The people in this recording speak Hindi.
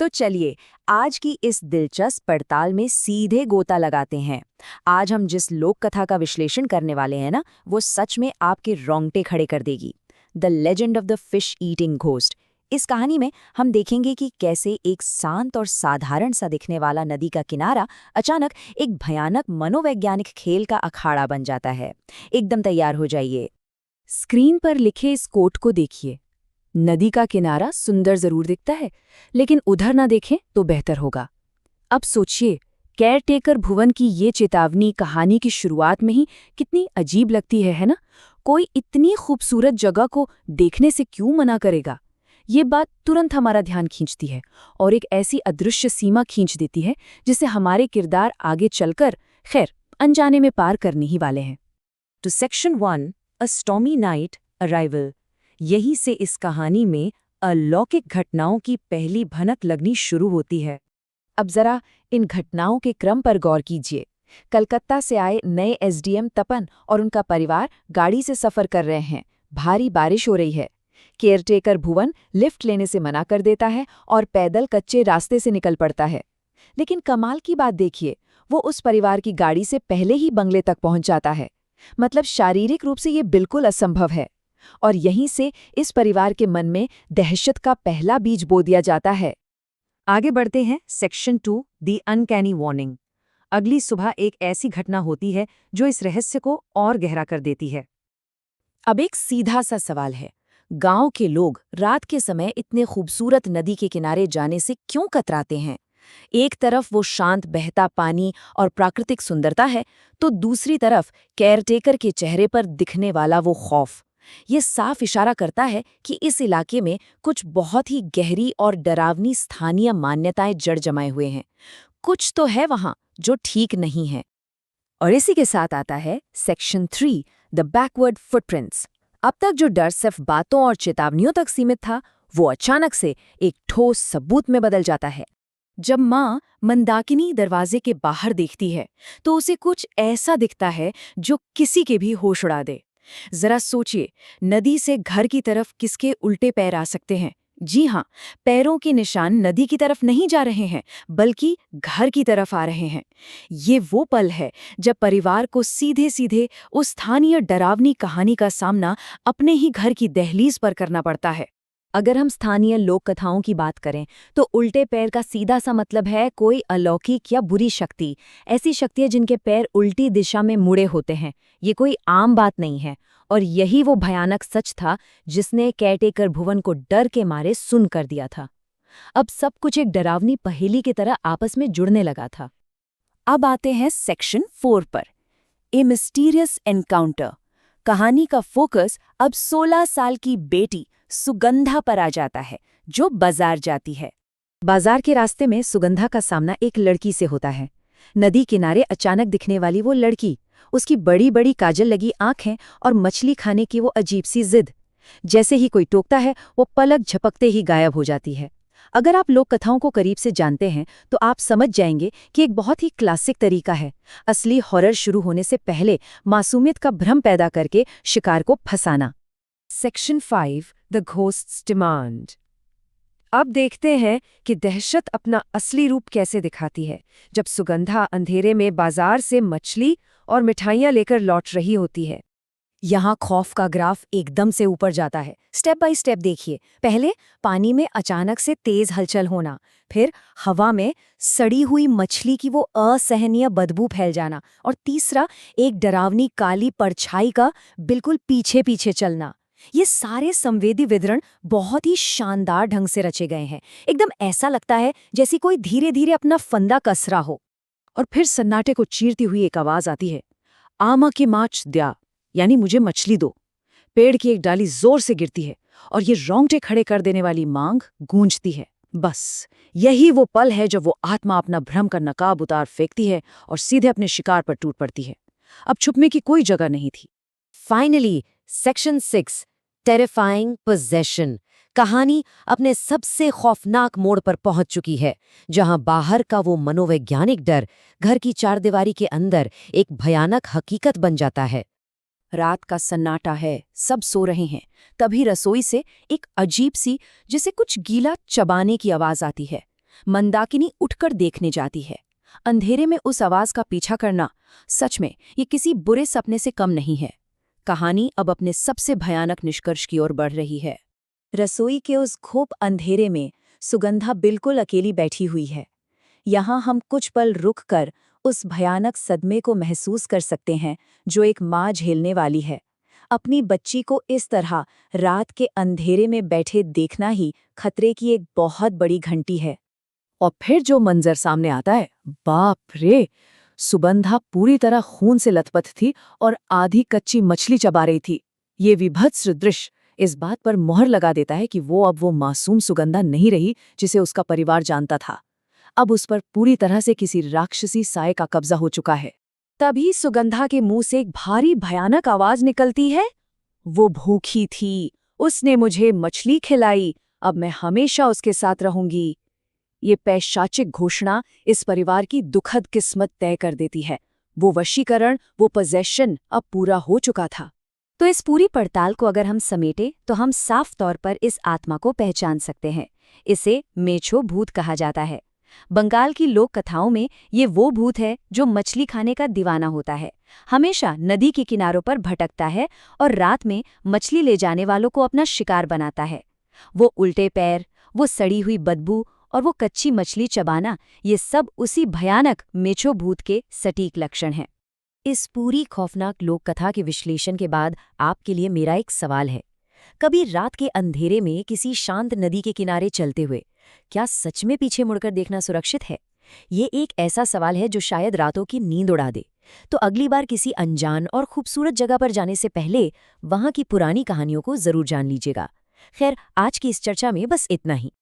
तो चलिए आज की इस दिलचस्प पड़ताल में सीधे गोता लगाते हैं। आज हम जिस लोक कथा का विश्लेषण करने वाले हैं ना, वो सच में आपके रोंगटे खड़े कर देगी। The legend of the fish eating ghost. इस कहानी में हम देखेंगे कि कैसे एक शांत और साधारण सा दिखने वाला नदी का किनारा अचानक एक भयानक मनोवैज्ञानिक खेल का अखाड़ा बन जाता है। एकदम तैयार हो जाइए। स्क्रीन पर लिखे इस कोट को देखिए। नदी का किनारा सुंदर जरूर दिखता है, लेकिन उधर ना देखें तो बेहतर होगा। अब सोचिए, केयरटेकर भुवन की ये चेतावनी कहानी की शुरुआत में ही कितनी अजीब लगती है ना? कोई इतनी खूबसूरत जगह को देखने से क्यों मना करेगा? ये बात तुरंत हमारा ध्यान खींचती है और एक ऐसी अदृश्य सीमा खींच देती है जिसे हमारे किरदार आगे चलकर खैर अनजाने में पार करने ही वाले हैं। तो सेक्शन 1, अ स्टॉर्मी नाइट अराइवल। यहीं से इस कहानी में अलौकिक घटनाओं की पहली भनक लगनी शुरू होती है। अब जरा इन घटनाओं के क्रम पर गौर कीजिए। कलकत्ता से आए नए एसडीएम तपन और उनका परिवार गाड़ी से सफर कर रहे हैं। भारी बारिश हो रही है। केयरटेकर भुवन लिफ्ट लेने से मना कर देता है और पैदल कच्चे रास्ते से निकल पड़ता है। लेकिन कमाल की बात देखिए, वो उस परिवार की गाड़ी से पहले ही बंगले तक पहुंच जाता है। मतलब शारीरिक रूप से ये बिल्कुल असंभव है। और यहीं से इस परिवार के मन में दहशत का पहला बीज बो दिया जाता है। आगे बढ़ते हैं। Section 2, the uncanny warning. अगली सुबह एक ऐसी घटना होती है जो इस रहस्य को और गहरा कर देती है। अब एक सीधा सा सवाल है, गांव के लोग रात के समय इतने खूबसूरत नदी के किनारे जाने से क्यों कतराते हैं? एक तरफ वो शांत बहता पानी और प्राकृतिक सुंदरता है, तो दूसरी तरफ केयरटेकर के चेहरे पर दिखने वाला वो खौफ। ये साफ इशारा करता है कि इस इलाके में कुछ बहुत ही गहरी और डरावनी स्थानीय मान्यताएं जड़ जमाए हुए हैं। कुछ तो है वहां जो ठीक नहीं है। और इसी के साथ आता है सेक्शन 3, द बैकवर्ड फुटप्रिंट्स। अब तक जो डर सिर्फ बातों और चेतावनियों तक सीमित था, वो अचानक से एक ठोस सबूत में बदल जाता है। जब माँ मंदाकिनी दरवाजे के बाहर देखती है तो उसे कुछ ऐसा दिखता है जो किसी के भी होश उड़ा दे। जरा सोचिए, नदी से घर की तरफ किसके उल्टे पैर आ सकते हैं? जी हाँ, पैरों के निशान नदी की तरफ नहीं जा रहे हैं, बल्कि घर की तरफ आ रहे हैं। ये वो पल है जब परिवार को सीधे सीधे उस स्थानीय डरावनी कहानी का सामना अपने ही घर की दहलीज पर करना पड़ता है। अगर हम स्थानीय लोक कथाओं की बात करें तो उल्टे पैर का सीधा सा मतलब है कोई अलौकिक या बुरी शक्ति। ऐसी शक्तियां जिनके पैर उल्टी दिशा में मुड़े होते हैं। ये कोई आम बात नहीं है। और यही वो भयानक सच था जिसने केयरटेकर भुवन को डर के मारे सुन कर दिया था। अब सब कुछ एक डरावनी पहेली की तरह आपस में जुड़ने लगा था। अब आते हैं सेक्शन 4 पर, ए मिस्टीरियस एनकाउंटर। कहानी का फोकस अब 16 साल की बेटी सुगंधा पर आ जाता है, जो बाजार जाती है। बाजार के रास्ते में सुगंधा का सामना एक लड़की से होता है। नदी किनारे अचानक दिखने वाली वो लड़की, उसकी बड़ी बड़ी काजल लगी आंखें और मछली खाने की वो अजीब सी जिद। जैसे ही कोई टोकता है, वो पलक झपकते ही गायब हो जाती है। अगर आप लोक कथाओं को करीब से जानते हैं तो आप समझ जाएंगे कि एक बहुत ही क्लासिक तरीका है असली हॉरर शुरू होने से पहले मासूमियत का भ्रम पैदा करके शिकार को फंसाना। Section 5, the ghosts demand. अब देखते हैं कि दहशत अपना असली रूप कैसे दिखाती है जब सुगंधा अंधेरे में बाजार से मछली और मिठाइयां लेकर लौट रही होती है। यहाँ खौफ का ग्राफ एकदम से ऊपर जाता है। स्टेप बाय स्टेप देखिए। पहले पानी में अचानक से तेज हलचल होना, फिर हवा में सड़ी हुई मछली की वो असहनीय बदबू फैल जाना, और तीसरा एक डरावनी काली परछाई का बिल्कुल पीछे पीछे चलना। ये सारे संवेदी विवरण बहुत ही शानदार ढंग से रचे गए हैं। एकदम ऐसा लगता है जैसे कोई धीरे धीरे अपना फंदा कस रहा हो। और फिर सन्नाटे को चीरती हुई एक आवाज आती है, आमा की माच द्या, यानी मुझे मछली दो। पेड़ की एक डाली जोर से गिरती है और ये रोंगटे खड़े कर देने वाली मांग गूंजती है। बस यही वो पल है जब वो आत्मा अपना भ्रम का नकाब उतार फेंकती है और सीधे अपने शिकार पर टूट पड़ती है। अब छुपने की कोई जगह नहीं थी। Finally section 6, terrifying possession. कहानी अपने सबसे खौफनाक मोड़ पर पहुंच चुकी है, जहां बाहर का वो मनोवैज्ञानिक डर घर की चारदीवारी के अंदर एक भयानक हकीकत बन जाता है। रात का सन्नाटा है, सब सो रहे हैं। तभी रसोई से एक अजीब सी, जिसे कुछ गीला चबाने की आवाज आती है। मंदाकिनी उठकर देखने जाती है। अंधेरे में उस आवाज का पीछा करना, सच में ये किसी बुरे सपने से कम नहीं है। कहानी अब अपने सबसे भयानक निष्कर्ष की ओर बढ़ रही है। रसोई के उस घोप अंधेरे में सुगंधा बिल्कुल अकेली बैठी हुई है। यहाँ हम कुछ पल रुककर उस भयानक सदमे को महसूस कर सकते हैं जो एक माँ झेलने वाली है। अपनी बच्ची को इस तरह रात के अंधेरे में बैठे देखना ही खतरे की एक बहुत बड़ी घंटी है। और फिर जो मंजर सामने आता है, बाप रे! सुगंधा पूरी तरह खून से लथपथ थी और आधी कच्ची मछली चबा रही थी। ये विभत्स दृश्य इस बात पर मोहर लगा देता है कि वो मासूम सुगंधा नहीं रही जिसे उसका परिवार जानता था। अब उस पर पूरी तरह से किसी राक्षसी साये का कब्जा हो चुका है। तभी सुगंधा के मुंह से एक भारी भयानक आवाज निकलती है। वो भूखी थी, उसने मुझे मछली खिलाई, अब मैं हमेशा उसके साथ रहूंगी। ये पैशाचिक घोषणा इस परिवार की दुखद किस्मत तय कर देती है। वो वशीकरण, वो पोजेशन अब पूरा हो चुका था। तो इस पूरी पड़ताल को अगर हम समेटे तो हम साफ तौर पर इस आत्मा को पहचान सकते हैं। इसे मेछो भूत कहा जाता है। बंगाल की लोक कथाओं में ये वो भूत है जो मछली खाने का दीवाना होता है, हमेशा नदी के किनारों पर भटकता है और रात में मछली ले जाने वालों को अपना शिकार बनाता है। वो उल्टे पैर, वो सड़ी हुई बदबू और वो कच्ची मछली चबाना, ये सब उसी भयानक मेछो भूत के सटीक लक्षण हैं। इस पूरी खौफनाक लोक कथा के विश्लेषण के बाद आपके लिए मेरा एक सवाल है। कभी रात के अंधेरे में किसी शांत नदी के किनारे चलते हुए क्या सच में पीछे मुड़कर देखना सुरक्षित है? ये एक ऐसा सवाल है जो शायद रातों की नींद उड़ा दे। तो अगली बार किसी अनजान और खूबसूरत जगह पर जाने से पहले वहां की पुरानी कहानियों को जरूर जान लीजिएगा। खैर, आज की इस चर्चा में बस इतना ही।